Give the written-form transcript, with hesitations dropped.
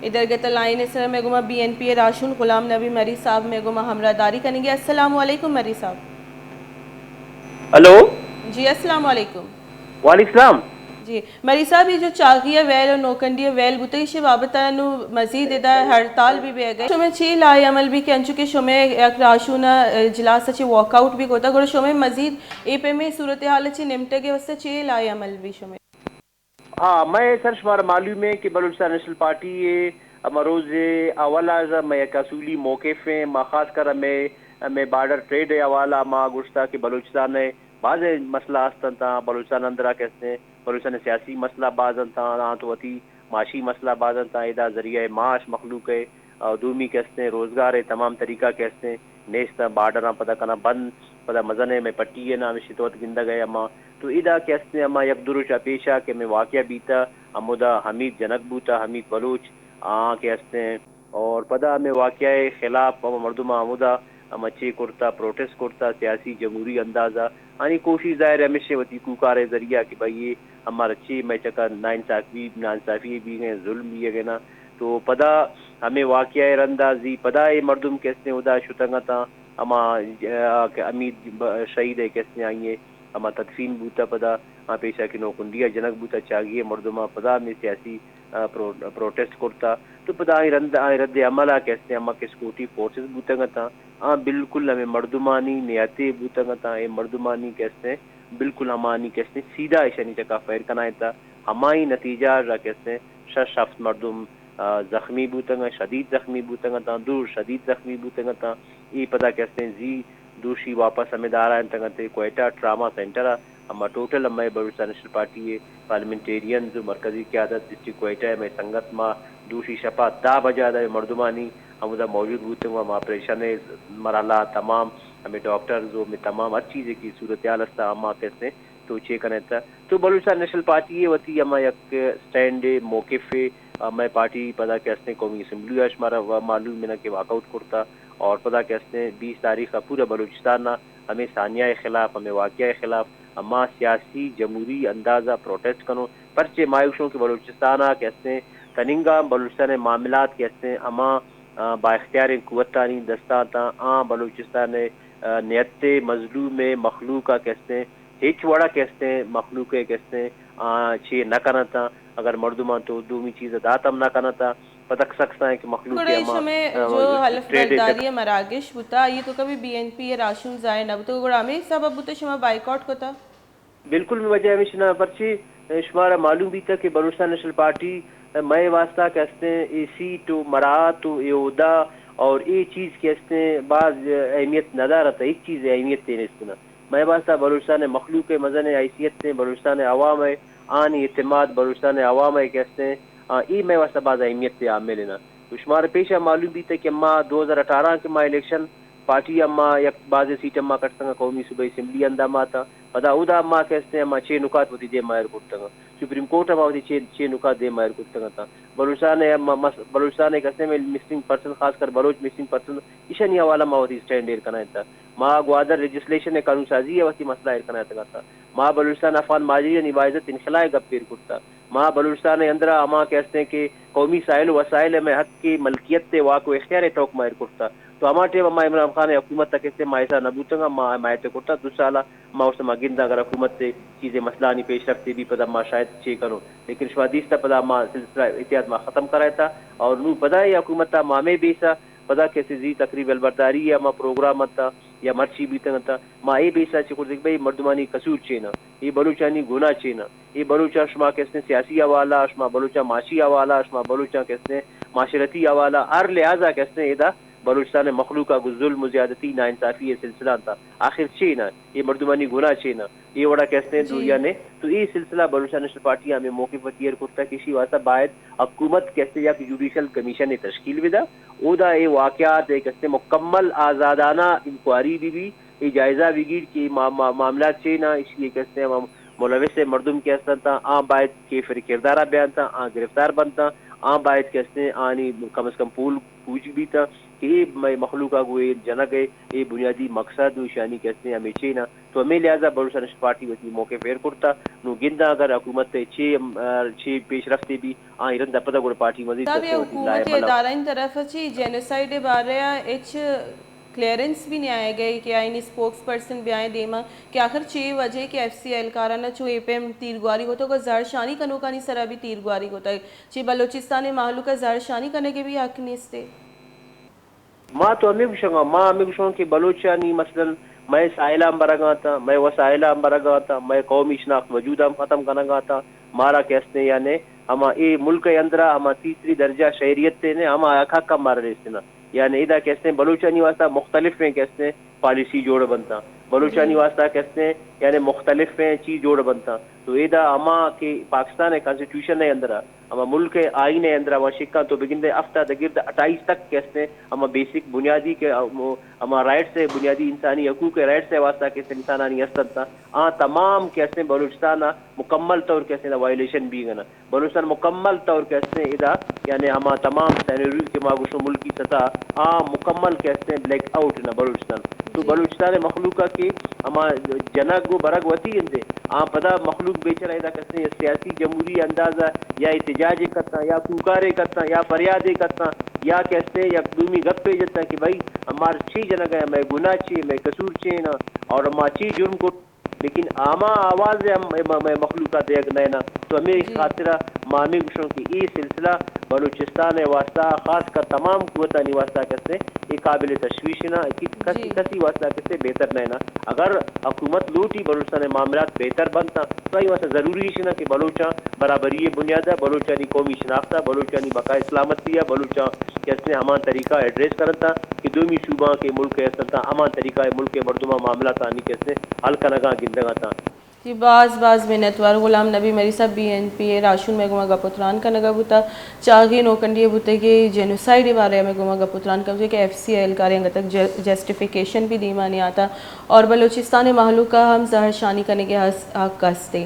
ادھر گتا لائن اس میں گما BNP ration Ghulam نبی مری صاحب میں گما ہمراہ داری کریں گے. السلام علیکم مری صاحب. ہلو. جی السلام علیکم. وعلیکم السلام. جی مری صاحب یہ جو چاغیہ ویل اور نوکنڈیہ ویل بتائی شی بابتا نو مزید ادا ہڑتال بھی گئے شمیں چی لائی عمل بھی کہنچو کہ شمیں یک راشونا اجلاس چی واک آؤٹ بھی کوتا گوڑا شمیں مزید ای پہ میں صورتحال چی نمٹے گے واسطے چی لائی عمل بھی شمیں. ہاں میں سر شمار معلوم ہے کہ بلوچستان نیشنل پارٹی مروز اول میں ایک اصولی موقف ہیں ما خاص کر میں بارڈر ٹریڈ حوالہ ما گشتا کہ بلوچستان ہے بعض مسئلہ آستن تھا بلوچستان اندرہ کہتے ہیں بلوچستان سیاسی مسئلہ بعضن تھا تو وتی معاشی مسئلہ بعضن تھا ادا ذریعہ معاش مخلوق ہے دومی کہتے ہیں روزگار ہے تمام طریقہ کہتے ہیں نیشتا بارڈر پتہ کنا بند پتہ مزنے میں پٹی ہے نا ہمیں شتوت گندہ گئے اما تو ادا کہتے ہیں اما یک دروشا پیشہ کہ میں واقعہ بیتا امودا حمید جنک بوتا حمید بلوچ کہتے ہیں اور پدا میں واقعہ خلاف مردمہ امودا مچے کرتا پروٹیسٹ کرتا سیاسی جمہوری اندازہ آنی کوشش ظاہر ہمیشہ وتی کوکار ذریعہ کہ بھائی یہ ہمارا چی میں چکا ناانصافی بھی ہیں ظلم بھی ہے نا تو پدا ہمیں واقعہ رندازی پدا یہ مردم کیسے ادا شتنگا تھا اما امید شہید ہے کیسے آئیے اما تدفین بوتا پدا پیشہ کے نوکنڈیا جنک بوتا چاگیے مردمہ پدا میں سیاسی پروٹیسٹ کرتا تو پدا رد عملہ کیسے اما کے سکورٹی فورسز بوتنگا تھا بالکل ہمیں مردمانی نیاتے بوتنگا تھا یہ مردمانی کیسے بالکل ہمانی کیسے سیدھا ایشانی چکا فیر کنائے تھا ہمائی نتیجہ را کیسے شخص مردم زخمی بوتنگا شدید زخمی بوتنگا تھا دور شدید زخمی بوتنگا تھا یہ پتہ کیسے ہیں زی دوشی واپس ہمیں دارا انتگتے کوئٹہ ٹراما سینٹر اما ٹوٹل ہمیں بلوچستان نیشنل پارٹی پارلیمنٹیرین جو مرکزی قیادت ڈسٹرکٹ کوئٹہ میں سنگت ما دوشی شپا دا بجا دا مردمانی ہم ادھر موجود ہوتے ہیں ہم آپریشن مرحلہ تمام ہمیں ڈاکٹرز میں تمام ہر چیز کی صورتحال ہستا ہم کہتے ہیں تو چیک کرنے تھا تو بلوچستان نیشنل پارٹی یہ ہوتی ہمیں یک سٹینڈ موقف میں پارٹی پدا کہتے ہیں قومی اسمبلی ہمارا معلوم میں کہ واک آؤٹ کرتا اور پدا کہتے ہیں 20 تاریخ کا پورا بلوچستان ہمیں ثانیہ خلاف ہمیں واقعہ خلاف اما سیاسی جمہوری اندازہ پروٹیسٹ کرو پرچے مایوسوں کے بلوچستان کہتے ہیں کننگا بلوچستان معاملات کہتے ہیں اما با اختیار قوتانی دستاتا بلوچستان نیت مظلوم مخلوق کہتے ہیں ہیچ وڑا کہتے ہیں مخلوق کہتے ہیں چھ نہ کرنا تھا اگر مردمان تو دومی چیز داتم نہ کرنا تھا پتک سکتا ہے کہ مخلوق گوڑا اما شمیں جو حلف ٹریڈ برداری مراکش بوتا یہ تو کبھی BNP راشن ضائع نہ بوتا گوڑا ہمیں سبب بوتا شما بائیکاٹ کوتا بالکل میں وجہ ہمیشہ پرچی شمارا معلوم بھی تھا کہ بلوچستان نیشنل پارٹی میں واسطہ کہتے ہیں اے سی تو مراعات تو عہدہ اور یہ چیز کہتے ہیں بعض اہمیت نظر رہتا ایک چیز اہمیت دینے اس میں واسطہ بلوچستان مخلوق مزن حیثیت سے بلوچستان عوام ہے آنی اعتماد بلوچستان عوام ہے کہتے ہیں ای میں واسطہ بعض اہمیت سے عامل لینا تو شمار پیشہ معلوم بھی تھا کہ اما 2018 کے ماہ الیکشن پارٹی اما یک بعض سیٹ اما کٹتا قومی صوبائی اسمبلی اندامہ تھا پدا ادا اما کہتے ہیں اما 6 نکات ہوتی دے مائر کرتا سپریم کورٹ اما ہوتی 6 نکات دے مائر کرتا تھا بلوچستان کہتے ہیں مسنگ پرسن خاص کر بلوچ مسنگ پرسن ایشانی حوالہ ما ہوتی اسٹینڈ ایر کنا تھا ماں گوادر رجسٹریشن قانون سازی ہے وقتی مسئلہ ایر کنا تھا ماں بلوچستان افغان ماجرین عبادت انخلاء گپیر کرتا ماں بلوچستان اندرا اما کہتے ہیں کہ قومی سائل وسائل میں حق کی ملکیت تے واقع اختیار ٹوک مائر کرتا تو ہمارے ٹیم اما عمران خان حکومت تک کہتے مائسا نبوتنگا حمایت کرتا 2 سالہ ما اس مگندہ اگر حکومت سے چیزیں مسئلہ نہیں پیش رکھتے بھی پدا ما شاید چے کرو لیکن شوادیستہ پدا ما سلسلہ احتیاط ما ختم کرایا تھا اور نو پدا یہ حکومت تا مامے بیسا پدا کیسے زی تقریب البرداری یا ما پروگرام تا یا مرچی بھی تھا ما یہ بیسا چکر دیکھ بھائی مردمانی قصور چینا یہ بلوچانی گناہ چینا یہ بلوچا شما کہتے ہیں سیاسی حوالہ شما بلوچا معاشی حوالہ شما بلوچا کہتے ہیں معاشرتی حوالہ ہر لہٰذا کہتے ہیں ادا بلوچستان مخلوقہ کو ظلم و زیادتی ناانصافی یہ سلسلہ تھا آخر چینا یہ مردمانی گناہ چینا یہ وڑا کہتے ہیں جی دنیا نے تو یہ سلسلہ بلوچستان نیشنل پارٹی ہمیں موقع پر تیار کرتا ہے کسی واسطہ باعث حکومت کہتے یا جوڈیشل کمیشن تشکیل ودا اودا یہ واقعات کہتے مکمل آزادانہ انکوائری بھی یہ جائزہ بگیر کی معاملات سے نہ اس لیے کہتے ہیں ملوث مردم کہتا تھا باعث کے پھر کردارہ بیان تھا گرفتار بنتا باعث کہتے ہیں آنی کم از کم پول پوچھ بھی تھا کہ یہ مخلوقہ کو جنک ہے یہ بنیادی مقصد شانی کہتے ہیں ہمیں چینا تو تو ہمیں لہٰذا بلوچستان نیشنل پارٹی وتی موقع پیر کرتا نو گندا اگر حکومت چھ پیش رفتے بھی رندا پتہ گوڑ پارٹی مزید صاحب یہ کسے ہوتی لائے حکومت ادارہ ان طرف اچھی جینوسائڈ بارے اچ کلیئرنس بھی نہیں آئے گئے کہ آئینی سپوکس پرسن بھی آئیں دیما کہ آخر چھ وجہ کہ ایف سی ایل کارانہ چو اے پی ایم تیرگواری ہوتا ہے زہر شانی کنو کا نہیں سرا بھی تیرگواری ہوتا ہے چھ بلوچستان محلو کا زہر شانی کرنے کے بھی حق نہیں استے ماں تو ہمیں گوشنگا ماں ہمیں گوشنگا کہ بلوچانی مثلا میں سائلام برگا تھا میں وسائلام برگا تھا میں قومی شناخت وجودہ ختم کرنا تھا مارا کیسنے یعنی ہما اے ملک کے اندرہ ہما تیسری درجہ شہریت تے نے ہما اکھا کم مار رہے تھے نا یعنی ادا کیسنے بلوچانی واسطہ مختلف ہیں کیسنے پالیسی جوڑ بنتا بلوچانی واسطہ کیسنے یعنی مختلف ہیں چیز جوڑ بنتا تو ادا ہما کہ پاکستان کانسٹیٹیوشن ہے اندرہ ہما ملک آئین ہے اندرہ وہ شکا تو بگندے ہفتہ دگرد 28 تک کیسنے ہما بیسک بنیادی کے ہما رائٹ سے بنیادی انسانی حقوق کے رائٹ سے واسطہ کیسے انسانانی حسد تھا تمام کیسے بلوچستان مکمل طور کیسے وائلیشن بھی گنا بلوچستان مکمل طور کیسے ادا یعنی ہما تمام سینریو کے ماغوشو ملکی سطح مکمل کیسے بلیک آؤٹ نہ بلوچستان تو بلوچستان مخلوقہ کی ہما جنگ و برگ وتی اندے پدا مخلوق بیچ رہا کیسے سیاسی جمہوری اندازہ یا احتجاج کرتا یا پکارے کرتا یا فریادیں کرتا یا کیسے یا دومی گپ پہ جتا کہ بھائی ہمار چھ جنگ ہے میں گناہ چھ میں قصور چھ نا اور ہما چھ جرم کو لیکن آما آواز مخلوقات ایک نینا تو ہمیں خاطرہ مامی گوشوں کی یہ سلسلہ بلوچستان واسطہ خاص کر تمام قوتانی واسطہ کیسے یہ قابل تشویش نہ کسی واسطہ کیسے بہتر نینا اگر حکومت لوٹی بلوچستان معاملات بہتر بنتا تو یہ واسطہ ضروری ہے کہ بلوچاں برابری بنیادہ بلوچانی قومی شناختہ بلوچانی بقائے سلامتی بلوچاں کیسے ہمان طریقہ ایڈریس کرتا کہ دومی صوبہ کے ملک ایسا ہمان طریقہ ملک کے مردمہ معاملات آنی کیسے حل کنگا گندگا تھا جی باز منتوار غلام نبی میری سب بی این پی اے راشون میں گما گپتران کا نگا بوتا چاگی نوکنڈی بوتے کہ جینوسائڈ بارے میں گما گپتران کا کہ ایف سی ایل کاریں تک جسٹیفیکیشن بھی دیما نہیں آتا اور بلوچستان محلو کا ہم زہر شانی کرنے کے حق ہستے